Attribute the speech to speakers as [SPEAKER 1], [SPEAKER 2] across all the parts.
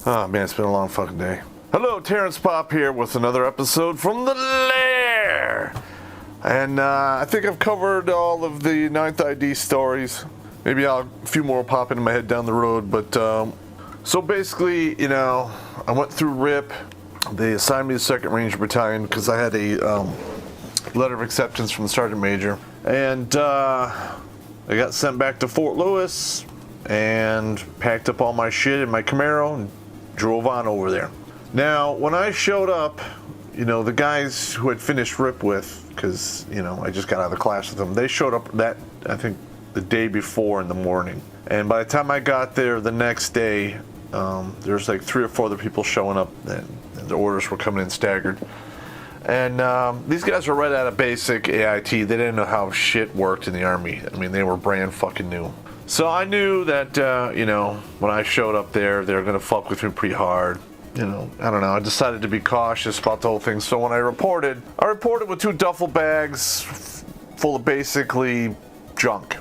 [SPEAKER 1] Oh man, it's been a long fucking day. Hello, Terrence Popp here with another episode from the Lair. And I think I've covered all of the 9th ID stories. Maybe a few more will pop into my head down the road. But so basically, I went through RIP. They assigned me to 2nd Ranger Battalion because I had a letter of acceptance from the Sergeant Major. And I got sent back to Fort Lewis and packed up all my shit in my Camaro and drove on over there. Now, when I showed up, the guys who had finished RIP with, because, I just got out of the class with them, they showed up I think, the day before in the morning. And by the time I got there the next day, there's like 3 or 4 other people showing up, and the orders were coming in staggered. And these guys were right out of basic AIT. They didn't know how shit worked in the Army. I mean, they were brand fucking new. So I knew that, when I showed up there, they were going to fuck with me pretty hard. I don't know. I decided to be cautious about the whole thing. So when I reported with 2 duffel bags full of basically junk.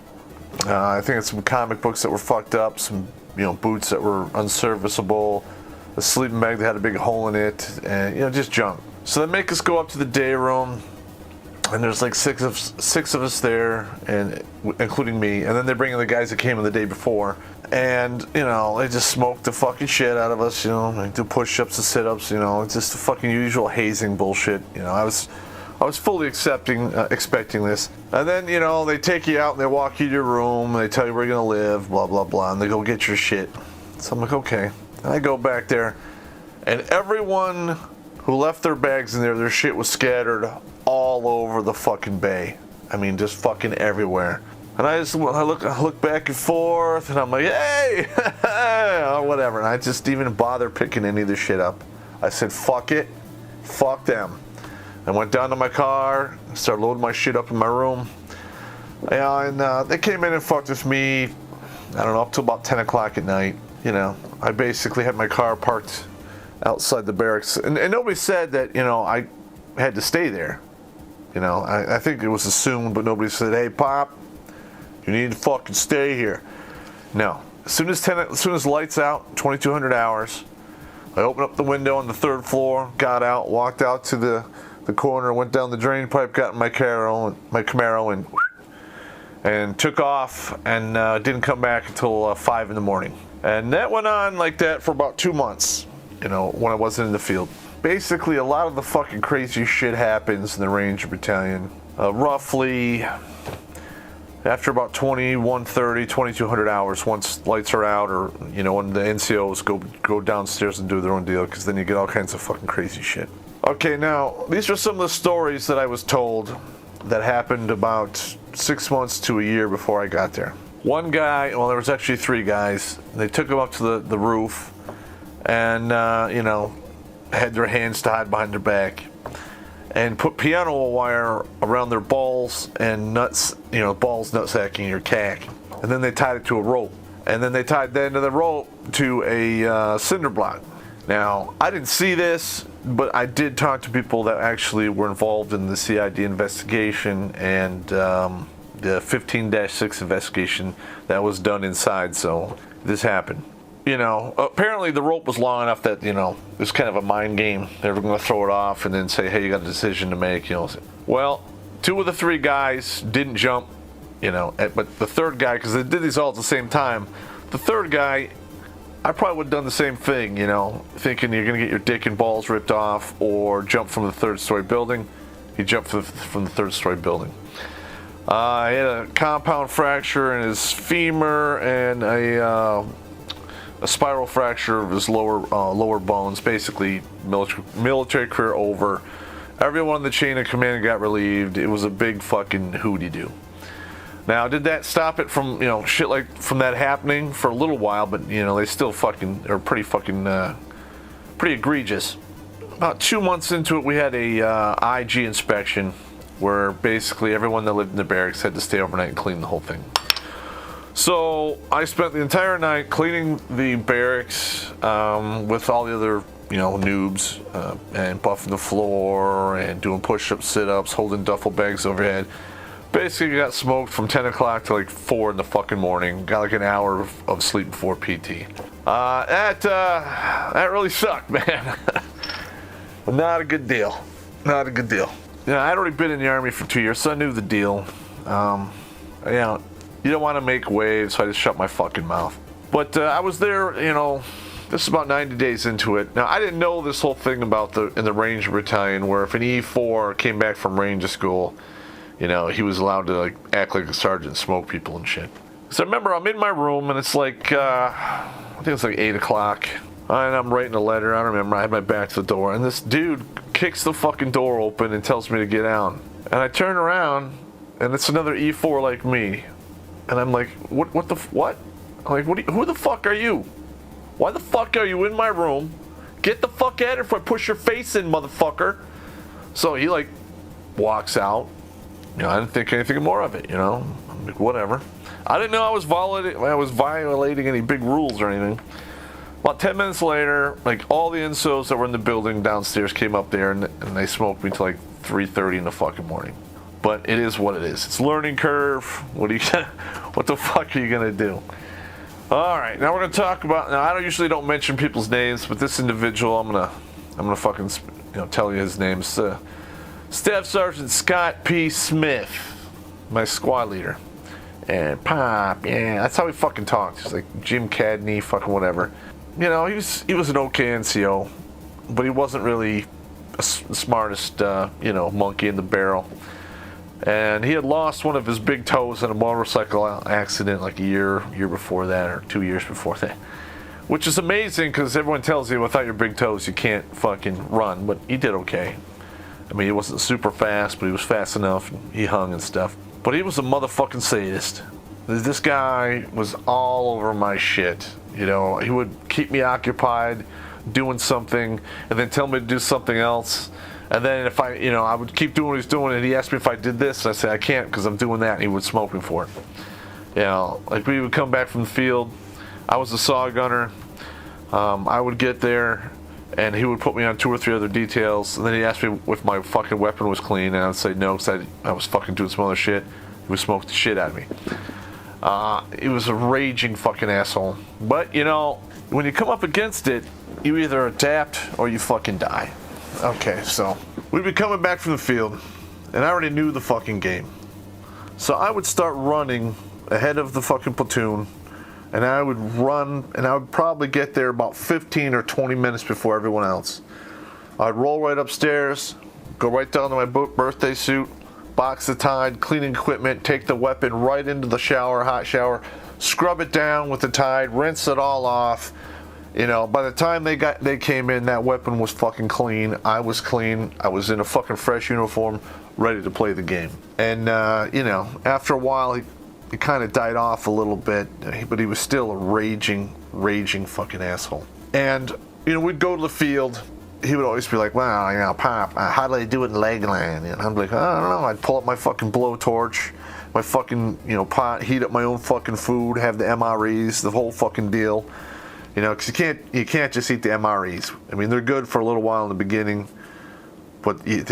[SPEAKER 1] I think it's some comic books that were fucked up, some, boots that were unserviceable, a sleeping bag that had a big hole in it, and, just junk. So they make us go up to the day room. And there's like six of us there, and including me. And then they bring in the guys that came in the day before, and they just smoke the fucking shit out of us. They do push-ups and sit-ups. It's just the fucking usual hazing bullshit. I was fully expecting this. And then they take you out and they walk you to your room. And they tell you where you're gonna live, blah blah blah, and they go get your shit. So I'm like, okay. And I go back there, and everyone who left their bags in there, their shit was scattered all over the fucking bay. I mean, just fucking everywhere. And I look back and forth, and I'm like, hey, or whatever. And I just didn't even bother picking any of this shit up. I said, fuck it, fuck them. I went down to my car, started loading my shit up in my room. And they came in and fucked with me, I don't know, up till about 10 o'clock at night. I basically had my car parked outside the barracks. And nobody said that, I had to stay there. I think it was assumed, but nobody said, hey, Pop, you need to fucking stay here. No. As soon as lights out, 2200 hours, I opened up the window on the 3rd floor, got out, walked out to the corner, went down the drain pipe, got in my Camaro, and took off, and didn't come back until 5 in the morning. And that went on like that for about 2 months, when I wasn't in the field. Basically, a lot of the fucking crazy shit happens in the Ranger Battalion. Roughly after about 2130, 2200 hours, once lights are out, or, when the NCOs go downstairs and do their own deal, because then you get all kinds of fucking crazy shit. Okay, now, these are some of the stories that I was told that happened about 6 months to a year before I got there. One guy, well, there was actually 3 guys. They took him up to the roof, and, had their hands tied behind their back, and put piano wire around their balls and nuts, balls, nutsack, and your cack. And then they tied it to a rope. And then they tied the end of the rope to a cinder block. Now, I didn't see this, but I did talk to people that actually were involved in the CID investigation and the 15-6 investigation that was done inside, so this happened. Apparently the rope was long enough that, it was kind of a mind game. They were going to throw it off and then say, hey, you got a decision to make, Well, 2 of the 3 guys didn't jump, but the 3rd guy, because they did these all at the same time, the 3rd guy, I probably would have done the same thing, thinking you're going to get your dick and balls ripped off or jump from the 3rd-story building. He jumped from the 3rd-story building. He had a compound fracture in his femur and a spiral fracture of his lower bones. Basically, military career over. Everyone in the chain of command got relieved. It was a big fucking hooty-doo. Now, did that stop it from, shit like from that happening for a little while? But they still fucking are pretty egregious. About 2 months into it, we had a IG inspection where basically everyone that lived in the barracks had to stay overnight and clean the whole thing. So I spent the entire night cleaning the barracks with all the other, noobs, and buffing the floor and doing push-ups, sit-ups, holding duffel bags overhead. Basically got smoked from 10 o'clock to like 4 in the fucking morning. Got like an hour of sleep before PT. That really sucked, man. Not a good deal. Not a good deal. You know, I'd already been in the Army for 2 years, so I knew the deal. You know, you don't want to make waves, so I just shut my fucking mouth. But I was there, you know, this is about 90 days into it. Now, I didn't know this whole thing about in the Ranger Battalion, where if an E4 came back from Ranger School, you know, he was allowed to like act like a sergeant and smoke people and shit. So I remember I'm in my room, and it's like, I think it's like 8 o'clock. And I'm writing a letter. I don't remember. I had my back to the door. And this dude kicks the fucking door open and tells me to get out. And I turn around, and it's another E4 like me. And I'm like, what? I'm like, who the fuck are you? Why the fuck are you in my room? Get the fuck out of here before I push your face in, motherfucker. So he like walks out. You know, I didn't think anything more of it, you know. I'm like, whatever. I didn't know I was violating any big rules or anything. About 10 minutes later, like all the insos that were in the building downstairs came up there and they smoked me till like 3:30 in the fucking morning. But it is what it is. It's learning curve. What the fuck are you gonna do? All right, now we're gonna talk about. Now I usually don't mention people's names, but this individual, I'm gonna fucking tell you his name. It's Staff Sergeant Scott P. Smith, my squad leader. And Popp, yeah, that's how he fucking talks. He's like Jim Cadney, fucking whatever. You know, he was an okay NCO, but he wasn't really the smartest, monkey in the barrel. And he had lost one of his big toes in a motorcycle accident like a year before that, or 2 years before that. Which is amazing, because everyone tells you without your big toes you can't fucking run, but he did okay. I mean, he wasn't super fast, but he was fast enough. He hung and stuff. But he was a motherfucking sadist. This guy was all over my shit. You know, he would keep me occupied doing something and then tell me to do something else. And then if I would keep doing what he's doing, and he asked me if I did this, and I said I can't because I'm doing that, and he would smoke me for it. You know, like we would come back from the field. I was a saw gunner. I would get there, and he would put me on 2 or 3 other details, and then he asked me if my fucking weapon was clean, and I would say no because I was fucking doing some other shit. He would smoke the shit out of me. He was a raging fucking asshole. But, you know, when you come up against it, you either adapt or you fucking die. Okay, so we'd be coming back from the field, and I already knew the fucking game. So I would start running ahead of the fucking platoon, and I would run, and I would probably get there about 15 or 20 minutes before everyone else. I'd roll right upstairs, go right down to my birthday suit, box the Tide, cleaning equipment, take the weapon right into the shower, hot shower, scrub it down with the Tide, rinse it all off. You know, by the time they came in, that weapon was fucking clean. I was clean. I was in a fucking fresh uniform, ready to play the game. And, after a while, he kind of died off a little bit, but he was still a raging fucking asshole. And, we'd go to the field. He would always be like, well, Popp, how do they do it in Legland? And I'm like, I don't know. I'd pull up my fucking blowtorch, my fucking, pot, heat up my own fucking food, have the MREs, the whole fucking deal. Because you can't just eat the MREs. I mean, they're good for a little while in the beginning, but you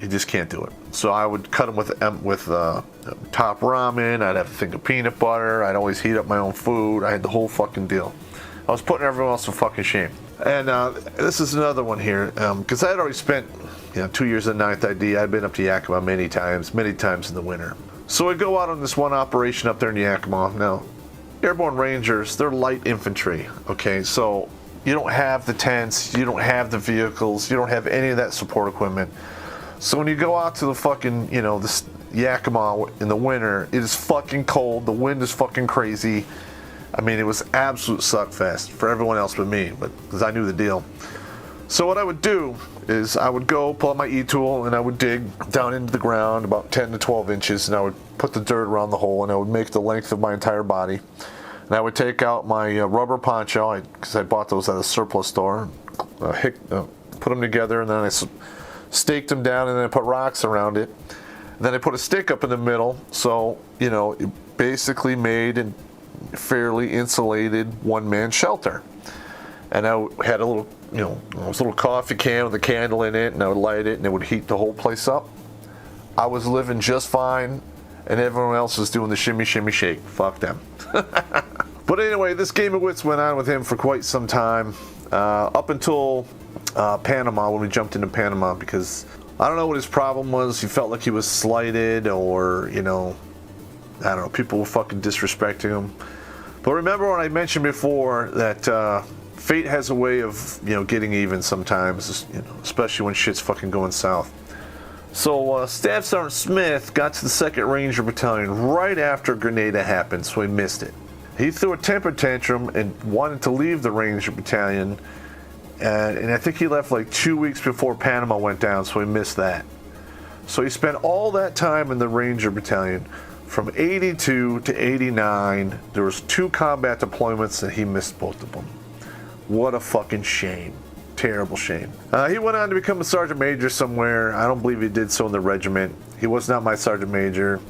[SPEAKER 1] just can't do it. So I would cut them with top ramen. I'd have a thing of peanut butter. I'd always heat up my own food. I had the whole fucking deal. I was putting everyone else to fucking shame. And this is another one here, because I had already spent 2 years in 9th ID. I'd been up to Yakima many times in the winter. So I'd go out on this one operation up there in Yakima. Now, Airborne Rangers, they're light infantry, okay? So you don't have the tents, you don't have the vehicles, you don't have any of that support equipment. So when you go out to the fucking, this Yakima in the winter, it is fucking cold, the wind is fucking crazy. I mean, it was absolute suckfest for everyone else but me, because I knew the deal. So what I would do is I would go pull out my E-tool and I would dig down into the ground about 10 to 12 inches, and I would put the dirt around the hole, and I would make the length of my entire body. And I would take out my rubber poncho, because I bought those at a surplus store, put them together, and then I staked them down, and then I put rocks around it. And then I put a stick up in the middle, so, it basically made a fairly insulated one-man shelter. And I had a little, a little coffee can with a candle in it, and I would light it, and it would heat the whole place up. I was living just fine, and everyone else was doing the shimmy, shimmy, shake. Fuck them. But anyway, this game of wits went on with him for quite some time, up until Panama, when we jumped into Panama, because I don't know what his problem was. He felt like he was slighted, or, I don't know, people were fucking disrespecting him. But remember when I mentioned before that fate has a way of, getting even sometimes, especially when shit's fucking going south. So Staff Sergeant Smith got to the 2nd Ranger Battalion right after Grenada happened, so he missed it. He threw a temper tantrum and wanted to leave the Ranger Battalion, and I think he left like 2 weeks before Panama went down, so he missed that. So he spent all that time in the Ranger Battalion. From 82 to 89, there was 2 combat deployments, and he missed both of them. What a fucking shame. Terrible shame. He went on to become a sergeant major somewhere. I don't believe he did so in the regiment. He was not my sergeant major.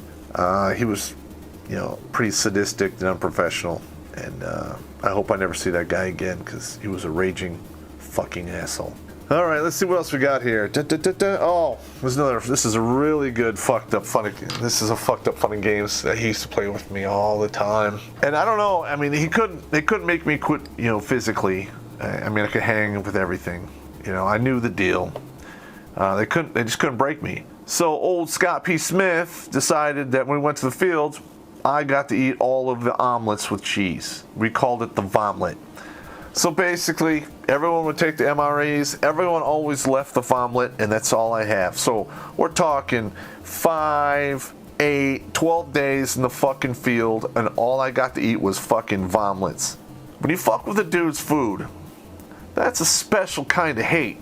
[SPEAKER 1] He was, pretty sadistic and unprofessional. And I hope I never see that guy again, because he was a raging fucking asshole. All right, let's see what else we got here. Oh, this is a really good fucked up funny games that he used to play with me all the time. And I don't know, I mean, they couldn't make me quit, physically. I mean, I could hang with everything. I knew the deal. They just couldn't break me. So old Scott P. Smith decided that when we went to the field, I got to eat all of the omelets with cheese. We called it the vomlet. So basically, everyone would take the MREs, everyone always left the vomlet, and that's all I have. So we're talking 5, 8, 12 days in the fucking field, and all I got to eat was fucking vomlets. When you fuck with a dude's food, that's a special kind of hate.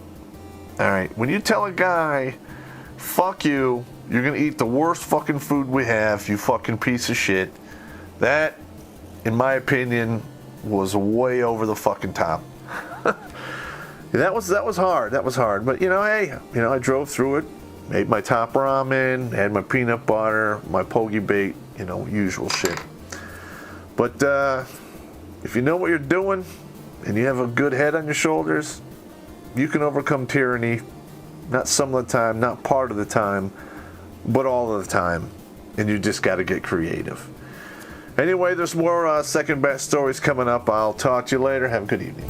[SPEAKER 1] Alright, when you tell a guy, fuck you, you're gonna eat the worst fucking food we have, you fucking piece of shit, that, in my opinion, was way over the fucking top. That was hard. But hey, I drove through it, made my top ramen, had my peanut butter, my pogie bait, usual shit. But if you know what you're doing and you have a good head on your shoulders, you can overcome tyranny. Not some of the time, not part of the time, but all of the time. And you just got to get creative. Anyway, there's more second best stories coming up. I'll talk to you later. Have a good evening.